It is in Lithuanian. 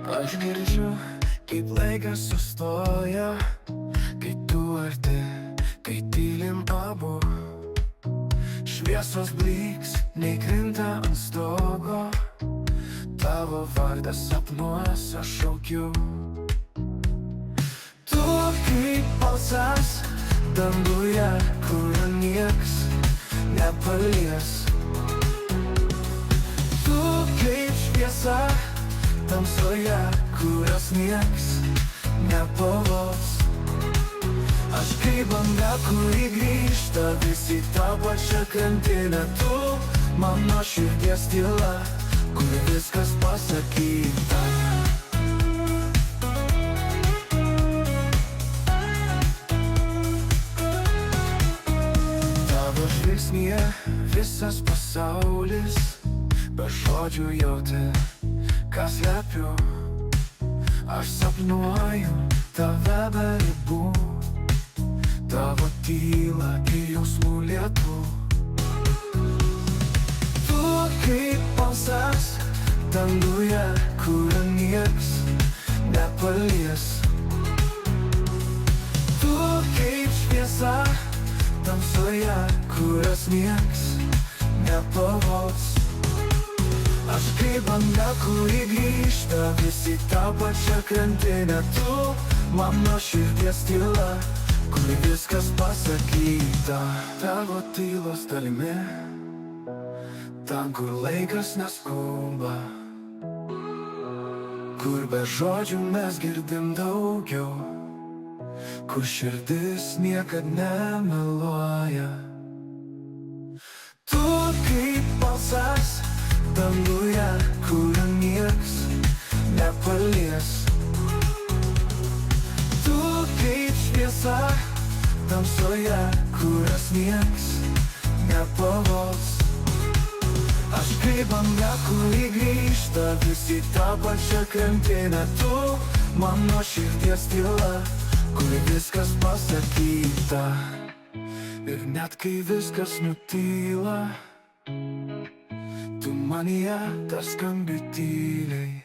Aš girdžiu, kaip laikas sustoja, kai tu arti, kai tylim abu. Šviesos blyks, nei krinta ant stogo, tavo vardas sapnuos aš šaukiu. Tu kaip balsas danguje, kurio nieks nepalies. Tu kaip šviesa tamsoje, kurios nieks nepavos. Aš kaip banga, kuri grįžta vis į tą pačią krantinę. Tu mano širdies tyla, kur viskas pasakyta. Tavo žvilgsnyje visas pasaulis, be žodžių jauti, ką slepiu. Aš sapnuoju tave be ribų, tavo tyla ir jausmų lietų. Tu kaip balsas danguje, kurio nieks nepalies. Tu kaip šviesa tamsoje, kurios nieks nepavos. Aš kaip banga, kuri grįžta vis į tą pačią krantinę. Tu mano širdies tyla, kur viskas pasakyta. Tavo tylos dalimi, ten kur laikas neskuba, kur be žodžių mes girdim daugiau, kur širdis niekad nemeluoja. Tu kaip balsas danguje, kurio nieks nepalies. Tu kaip šviesa tamsoje, kurios nieks nepavos. Aš kaip banga, kuri grįžta vis į tą pačią krantinę. Tu mano širdies tyla, kur viskas pasakyta. Ir net kai viskas nutyla, tu manyje dar skambi tyliai.